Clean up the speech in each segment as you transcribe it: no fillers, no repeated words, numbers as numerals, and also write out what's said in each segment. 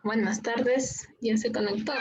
Buenas tardes, ya se conectó.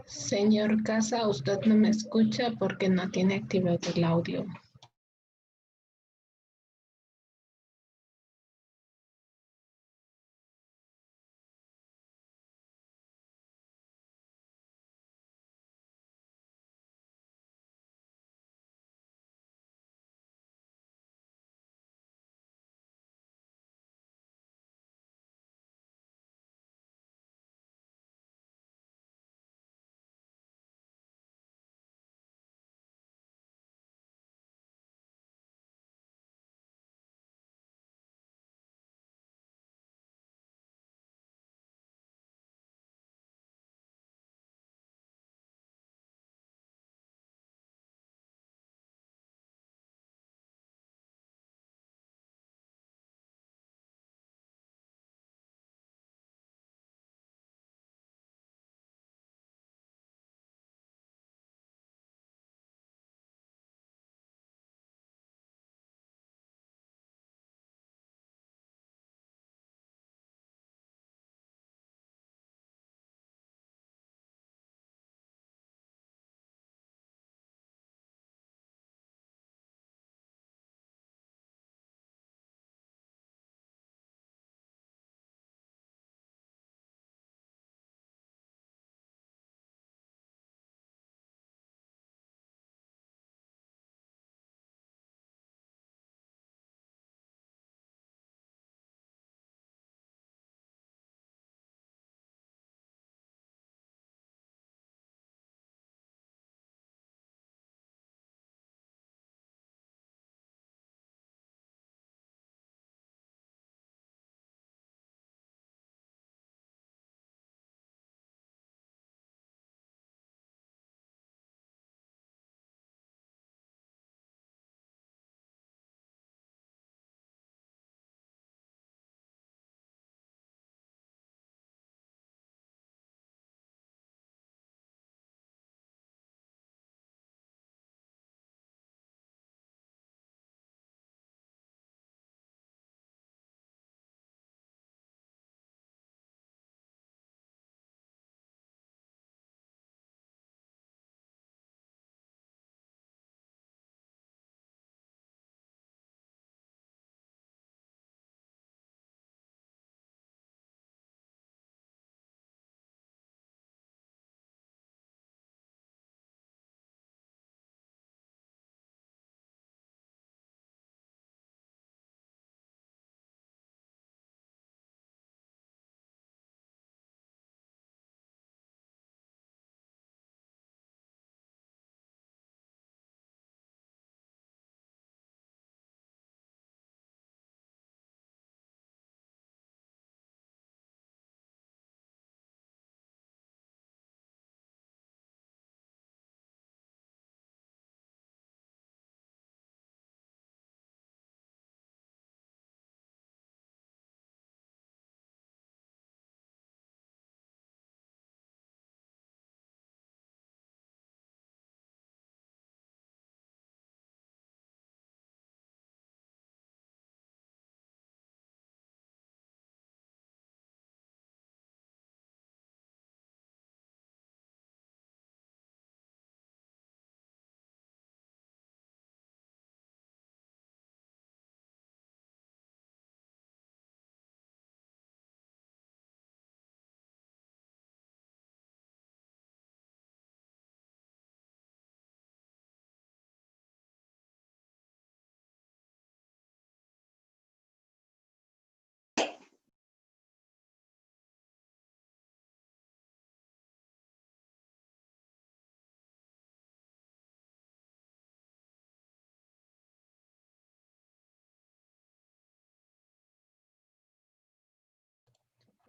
Señor Casa, usted no me escucha porque no tiene activado el audio.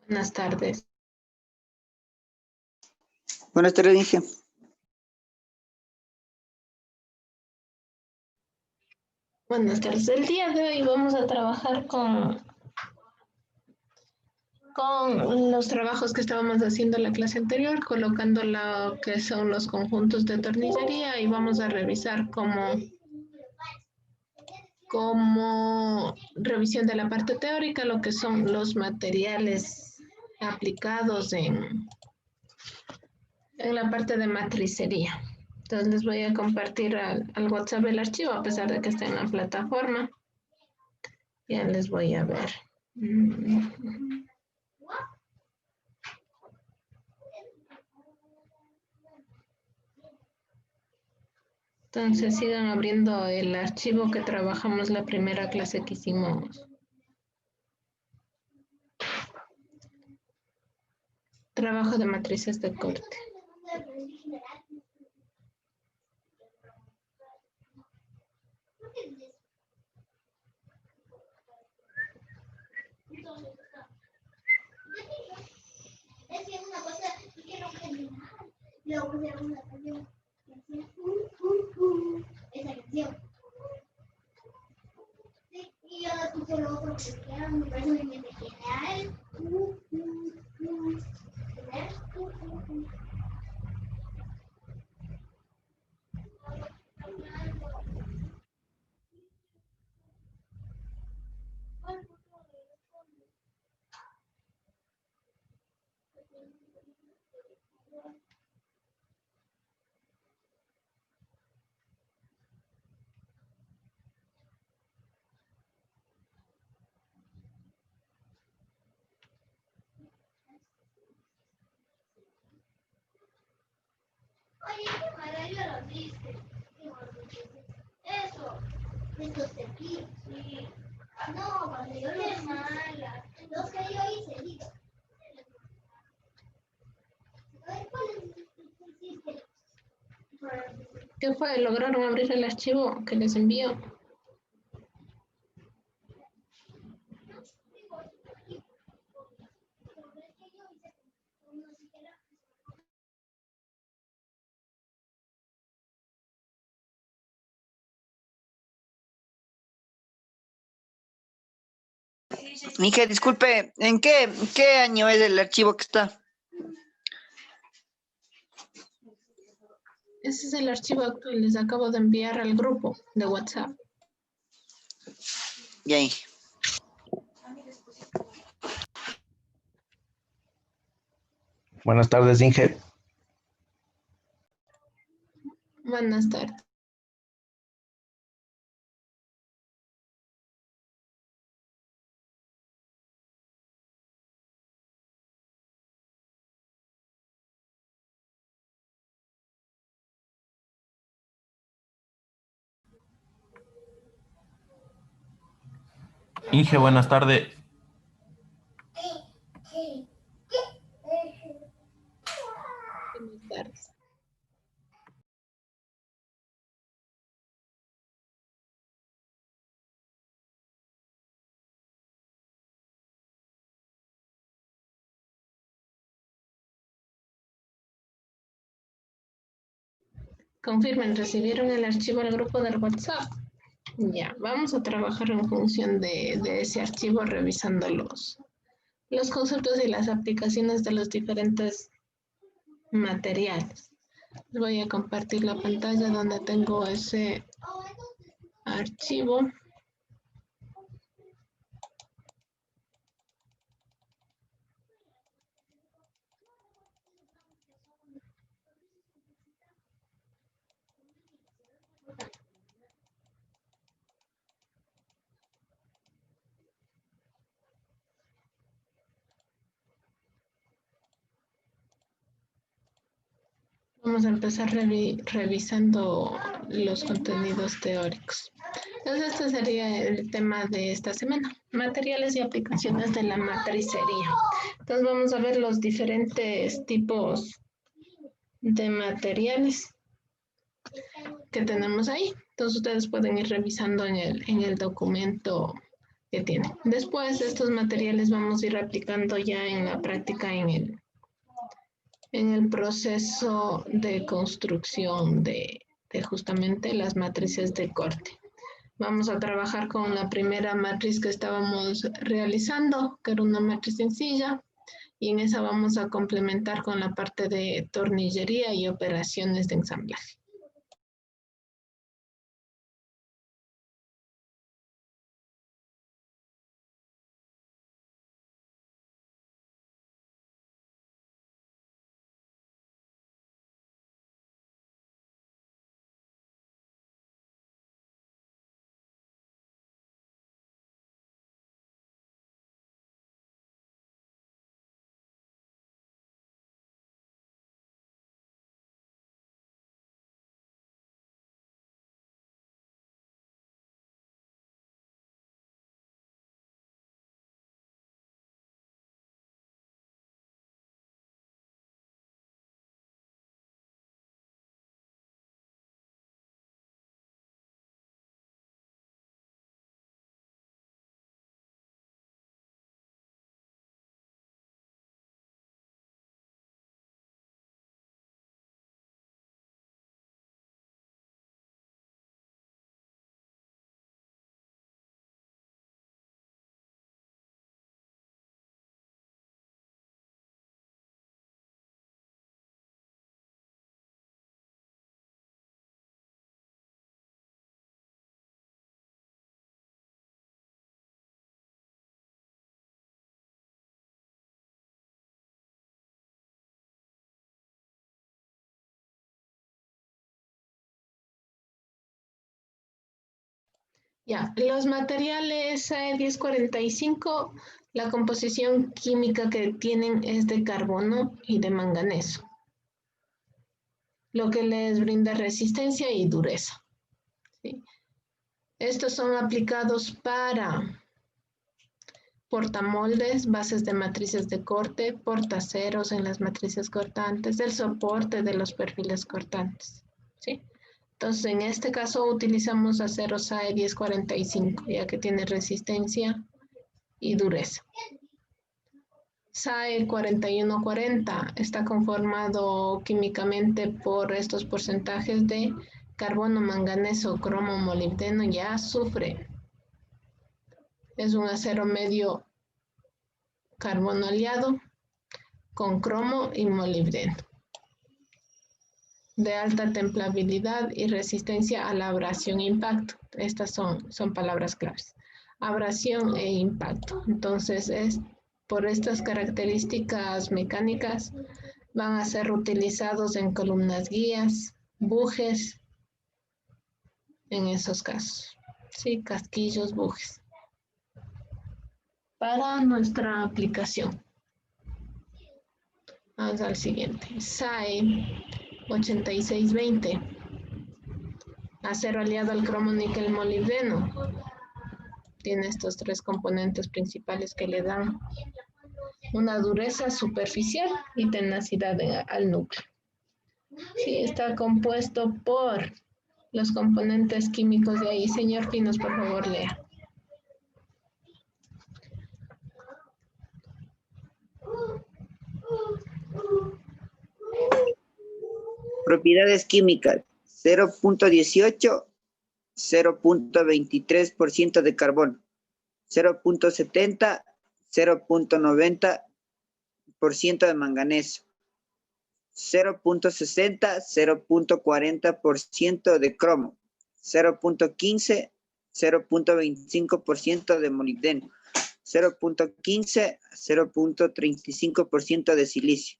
Buenas tardes. Buenas tardes, Inge. Buenas tardes. El día de hoy vamos a trabajar con los trabajos que estábamos haciendo en la clase anterior, colocando lo que son los conjuntos de tornillería y vamos a revisar como revisión de la parte teórica lo que son los materiales aplicados en la parte de matricería. Entonces les voy a compartir al WhatsApp el archivo a pesar de que está en la plataforma. Ya les voy a ver. Entonces sigan abriendo el archivo que trabajamos la primera clase que hicimos. Trabajo de matrices de corte. Esa canción. Y yo la puse luego porque era un verso de mi general. Oye, qué mala, yo lo viste. Eso, estos cepillos, sí. No, cuando yo lo hice mala. Los que yo hice, digo. A ver, ¿cuál hiciste? ¿Qué fue? ¿Lograron abrir el archivo que les envío? Inge, disculpe, ¿en qué año es el archivo que está? Ese es el archivo que les acabo de enviar al grupo de WhatsApp. Ya, Inge. Buenas tardes, Inge. Buenas tardes. Inge, buenas tardes. Buenas tardes. Confirmen, ¿recibieron el archivo al grupo del WhatsApp? Ya, vamos a trabajar en función de ese archivo revisando los conceptos y las aplicaciones de los diferentes materiales. Voy a compartir la pantalla donde tengo ese archivo. Vamos a empezar revisando los contenidos teóricos. Entonces, este sería el tema de esta semana, materiales y aplicaciones de la matricería. Entonces, vamos a ver los diferentes tipos de materiales que tenemos ahí. Entonces, ustedes pueden ir revisando en el documento que tiene. Después estos materiales vamos a ir aplicando ya en la práctica en el proceso de construcción de justamente las matrices de corte. Vamos a trabajar con la primera matriz que estábamos realizando, que era una matriz sencilla, y en esa vamos a complementar con la parte de tornillería y operaciones de ensamblaje. Ya, los materiales 1045, la composición química que tienen es de carbono y de manganeso, lo que les brinda resistencia y dureza. ¿Sí? Estos son aplicados para portamoldes, bases de matrices de corte, portaceros en las matrices cortantes, el soporte de los perfiles cortantes. ¿Sí? Entonces, en este caso utilizamos acero SAE 1045, ya que tiene resistencia y dureza. SAE 4140 está conformado químicamente por estos porcentajes de carbono, manganeso, cromo, molibdeno y azufre. Es un acero medio carbono aliado con cromo y molibdeno, de alta templabilidad y resistencia a la abrasión e impacto. Estas son palabras claves. Abrasión e impacto. Entonces, por estas características mecánicas, van a ser utilizados en columnas guías, bujes, en esos casos. Sí, casquillos, bujes. Para nuestra aplicación. Vamos al siguiente. SAE 8620. Acero aliado al cromo, níquel, molibdeno. Tiene estos tres componentes principales que le dan una dureza superficial y tenacidad al núcleo. Sí, está compuesto por los componentes químicos de ahí. Señor Pinos, por favor, lea. Propiedades químicas: 0.18, 0.23% de carbono, 0.70, 0.90% de manganeso, 0.60, 0.40% de cromo, 0.15, 0.25% de molibdeno, 0.15, 0.35% de silicio,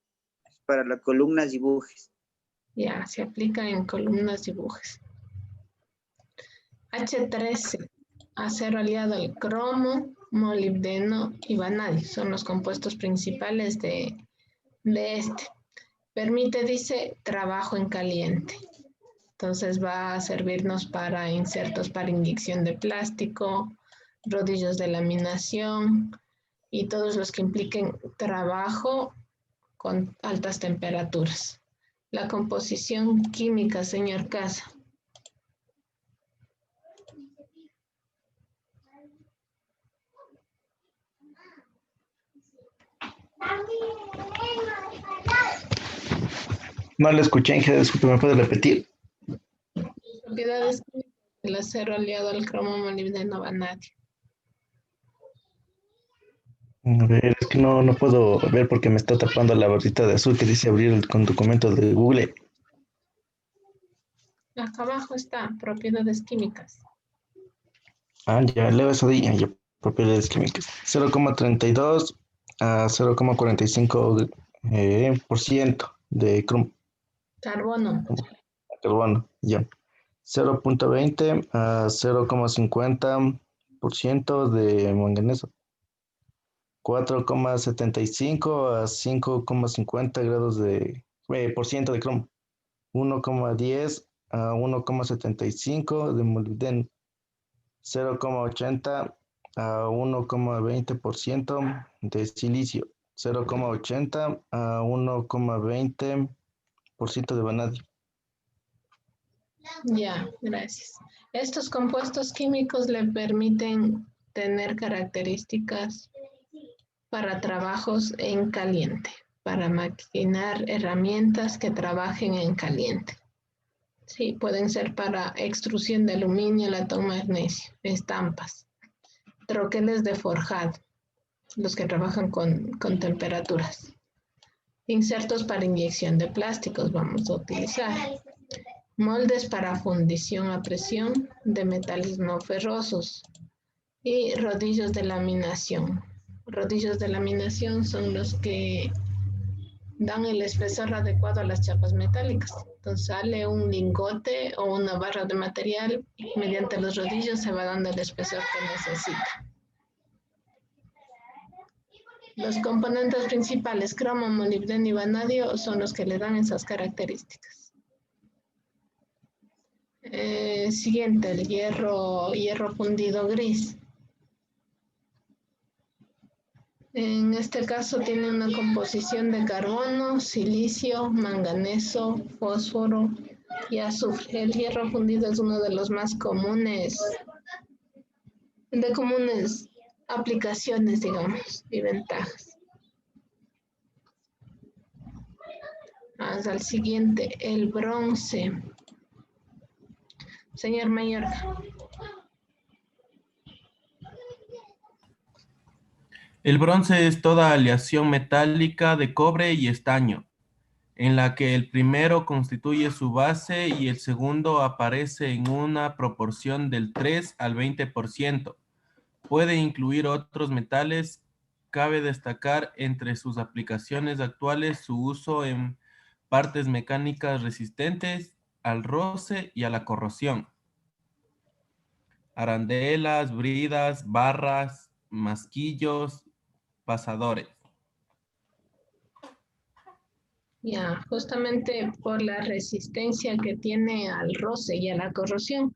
para las columnas y bujes. Ya, se aplica en columnas y bujes. H13, acero aliado al cromo, molibdeno y vanadio. Son los compuestos principales de este. Permite, dice, trabajo en caliente. Entonces va a servirnos para insertos para inyección de plástico, rodillos de laminación y todos los que impliquen trabajo con altas temperaturas. La composición química, señor Casa. No le escuché, Inge, disculpe, ¿me puede repetir? Propiedades químicas del acero aliado al cromo molibdeno vanadio. A ver, es que no puedo ver porque me está tapando la barrita de azul que dice abrir con documentos de Google. Acá abajo está propiedades químicas. Ah, ya, leo eso de ahí, ya, propiedades químicas. 0,32 a 0,45 por ciento de Carbono. carbono, ya. 0,20 a 0,50% de manganeso. 4,75 a 5,50 grados por ciento de cromo. 1,10 a 1,75 de molibdeno. 0,80 a 1,20% de silicio. 0,80 a 1,20% de vanadio. Ya, gracias. Estos compuestos químicos le permiten tener características para trabajos en caliente, para maquinar herramientas que trabajen en caliente. Sí, pueden ser para extrusión de aluminio, latón, magnesio, estampas, troqueles de forjado, los que trabajan con temperaturas. Insertos para inyección de plásticos vamos a utilizar. Moldes para fundición a presión de metales no ferrosos y rodillos de laminación. Rodillos de laminación son los que dan el espesor adecuado a las chapas metálicas. Entonces sale un lingote o una barra de material y mediante los rodillos se va dando el espesor que necesita. Los componentes principales, cromo, molibdeno y vanadio, son los que le dan esas características. Siguiente, el hierro fundido gris. En este caso tiene una composición de carbono, silicio, manganeso, fósforo y azufre. El hierro fundido es uno de los más comunes, aplicaciones, digamos, y ventajas. Vamos al siguiente, el bronce. Señor Mayor. El bronce es toda aleación metálica de cobre y estaño, en la que el primero constituye su base y el segundo aparece en una proporción del 3 al 20%. Puede incluir otros metales. Cabe destacar entre sus aplicaciones actuales su uso en partes mecánicas resistentes al roce y a la corrosión. Arandelas, bridas, barras, masquillos, pasadores. Ya, justamente por la resistencia que tiene al roce y a la corrosión,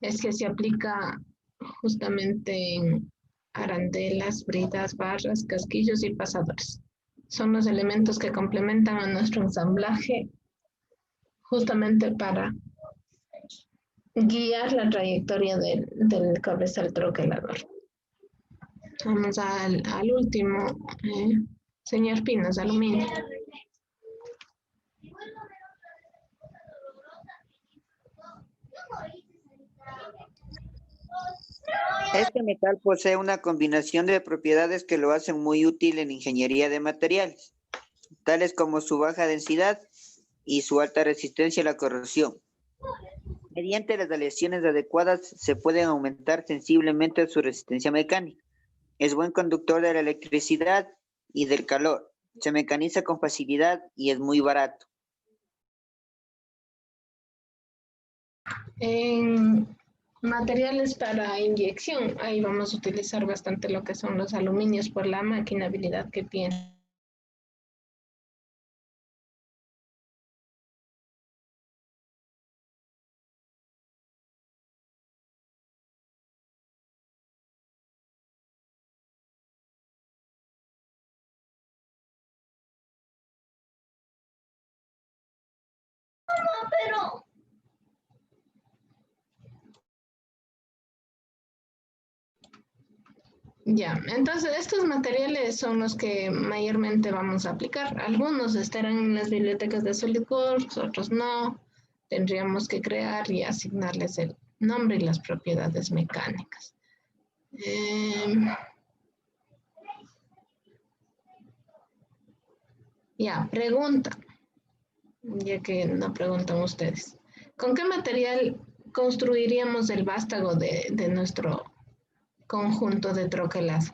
es que se aplica justamente en arandelas, bridas, barras, casquillos y pasadores. Son los elementos que complementan a nuestro ensamblaje justamente para guiar la trayectoria del cabezal troquelador. Vamos al último, señor Pinos, aluminio. Este metal posee una combinación de propiedades que lo hacen muy útil en ingeniería de materiales, tales como su baja densidad y su alta resistencia a la corrosión. Mediante las aleaciones adecuadas se puede aumentar sensiblemente su resistencia mecánica. Es buen conductor de la electricidad y del calor. Se mecaniza con facilidad y es muy barato. En materiales para inyección, ahí vamos a utilizar bastante lo que son los aluminios por la maquinabilidad que tiene. Pero Ya, entonces estos materiales son los que mayormente vamos a aplicar. Algunos estarán en las bibliotecas de SolidWorks, otros no. Tendríamos que crear y asignarles el nombre y las propiedades mecánicas. Ya, pregunta, ya que no preguntan ustedes. ¿Con qué material construiríamos el vástago de nuestro conjunto de troquelazo?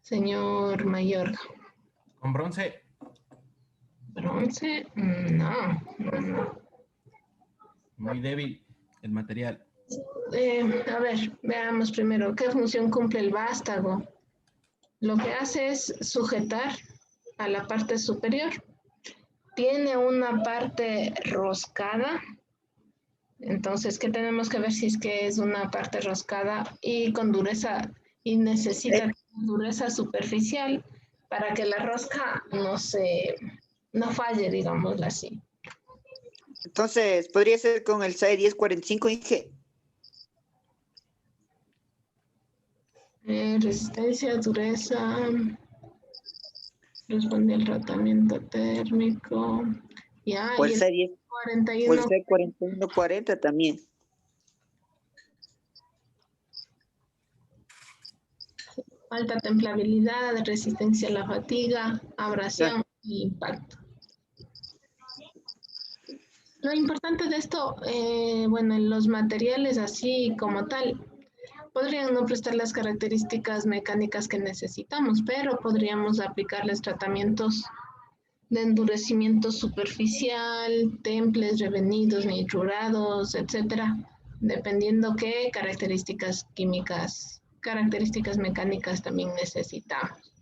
Señor Mayor. Con bronce. Bronce, no. Muy débil el material. A ver, veamos primero qué función cumple el vástago. Lo que hace es sujetar a la parte superior. Tiene una parte roscada. Entonces, ¿qué tenemos que ver si es que es una parte roscada y con dureza y necesita dureza superficial para que la rosca no falle, digámoslo así? Entonces, podría ser con el SAE 1045 Inge. Resistencia, dureza, responde al tratamiento térmico. Ya, O y el el SAE 10, o el 41, SAE 4140 también. alta templabilidad, resistencia a la fatiga, abrasión Ya. e impacto. Lo importante de esto, bueno, en los materiales así como tal, podrían no prestar las características mecánicas que necesitamos, pero podríamos aplicarles tratamientos de endurecimiento superficial, temples, revenidos, niturados, etcétera, dependiendo qué características químicas, características mecánicas también necesitamos.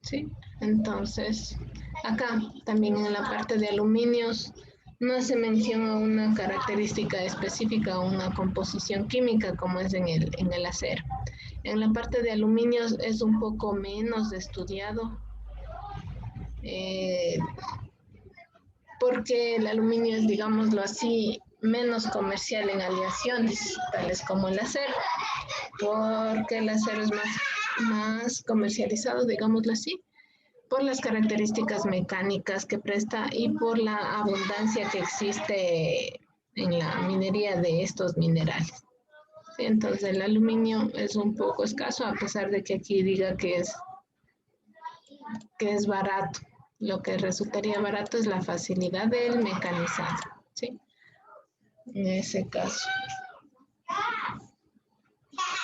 ¿Sí? Entonces, acá también en la parte de aluminios no hace mención a una característica específica o una composición química como es en el acero. En la parte de aluminios es un poco menos estudiado porque el aluminio es, digámoslo así, menos comercial en aleaciones, tales como el acero, porque el acero es más comercializado, digámoslo así, por las características mecánicas que presta y por la abundancia que existe en la minería de estos minerales. Sí, entonces el aluminio es un poco escaso, a pesar de que aquí diga que es barato. Lo que resultaría barato es la facilidad del mecanizado, ¿sí? En ese caso.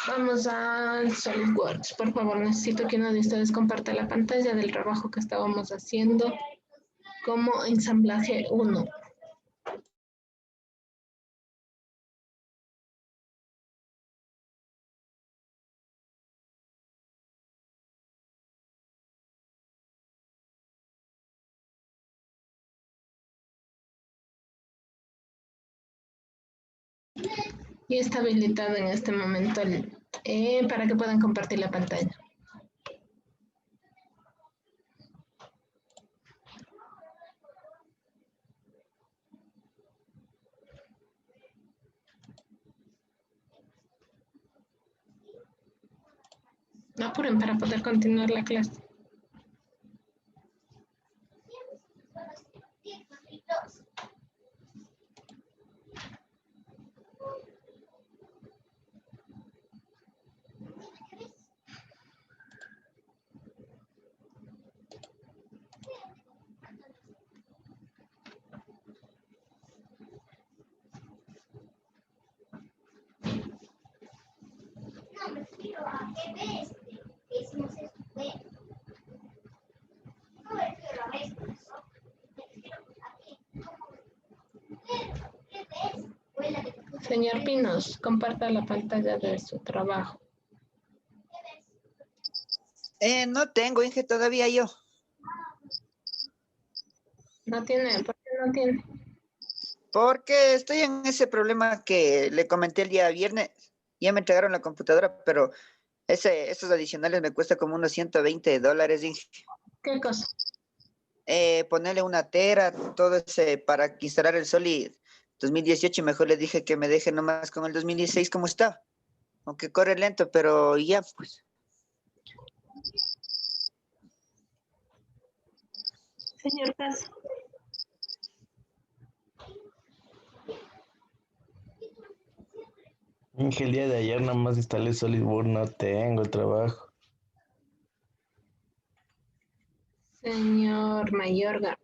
Vamos al SolidWorks. Por favor, necesito que uno de ustedes comparta la pantalla del trabajo que estábamos haciendo como ensamblaje 1. Y está habilitado en este momento para que puedan compartir la pantalla. No apuren para poder continuar la clase. No, me refiero a qué ves que hicimos esto. No me refiero a esto, ¿no? Me refiero a qué. ¿Qué ves? Fue la que te puse. Señor Pinos, comparta la pantalla de su trabajo. No tengo, Inge, todavía yo. No tiene, ¿por qué no tiene? Porque estoy en ese problema que le comenté el día viernes. Ya me entregaron la computadora, pero esos adicionales me cuesta como unos $120, Inge. ¿Qué cosa? Ponerle una tera, todo ese para instalar el Solid 2018. Mejor le dije que me deje nomás con el 2016 como está. Aunque corre lento, pero ya, pues. Señor Caso. Inge, el día de ayer nomás instalé SolidWorks, no tengo trabajo. Señor Mayorga.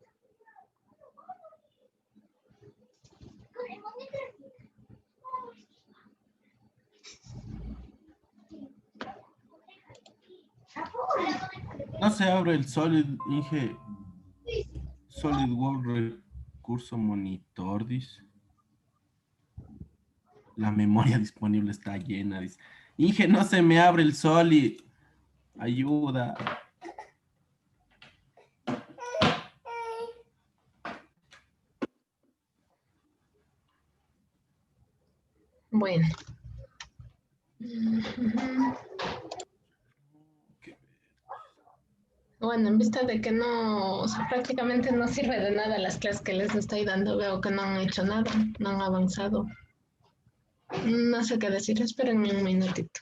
No se abre el Inge, SolidWorks recurso monitor, dice. La memoria disponible está llena, dice. Inge, no se me abre el Solid. Ayuda. Bueno. Ujú. Bueno, en vista de que no, o sea, prácticamente no sirve de nada las clases que les estoy dando, veo que no han hecho nada, no han avanzado. No sé qué decir, espérenme un minutito.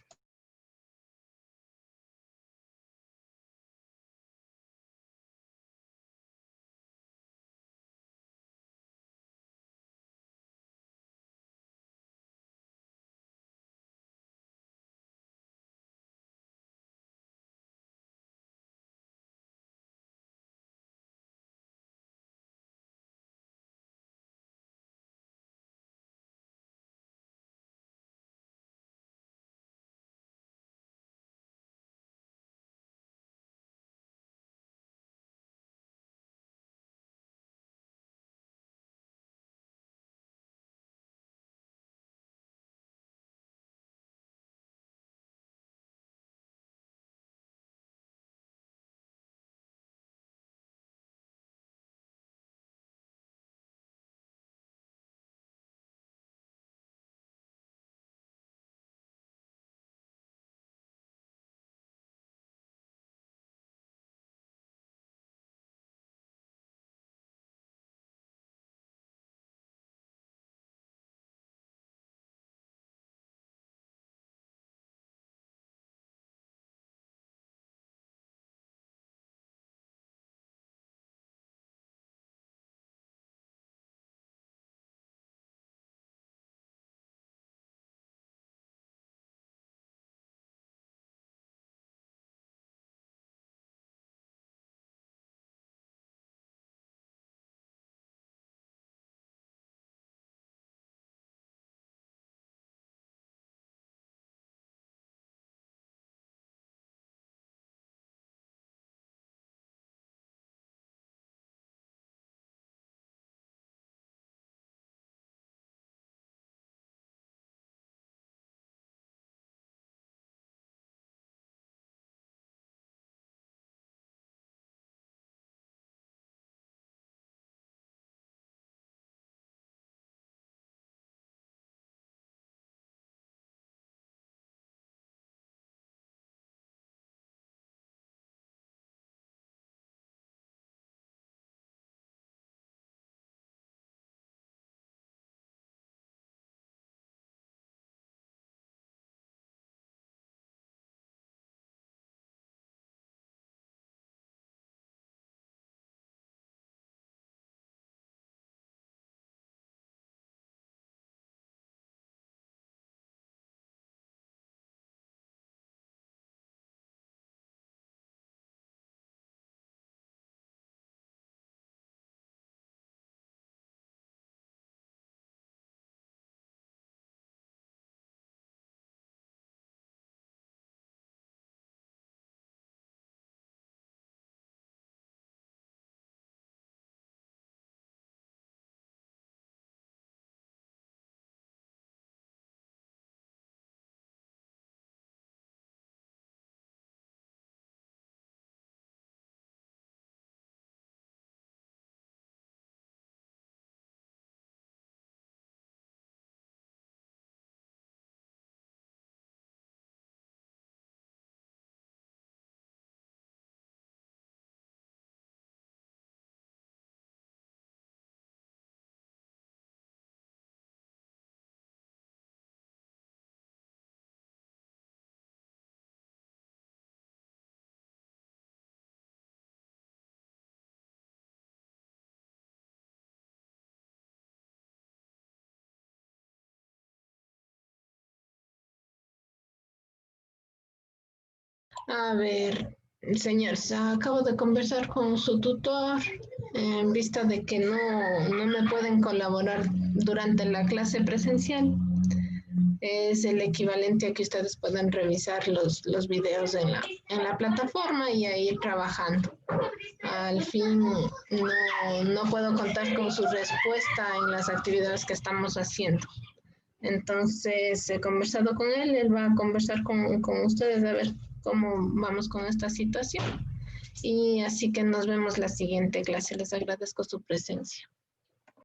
A ver, señores, acabo de conversar con su tutor en vista de que no me pueden colaborar durante la clase presencial. Es el equivalente a que ustedes puedan revisar los videos en la plataforma y a ir trabajando. Al fin, no puedo contar con su respuesta en las actividades que estamos haciendo. Entonces, he conversado con él va a conversar con ustedes a ver cómo vamos con esta situación. Y así que nos vemos la siguiente clase. Les agradezco su presencia.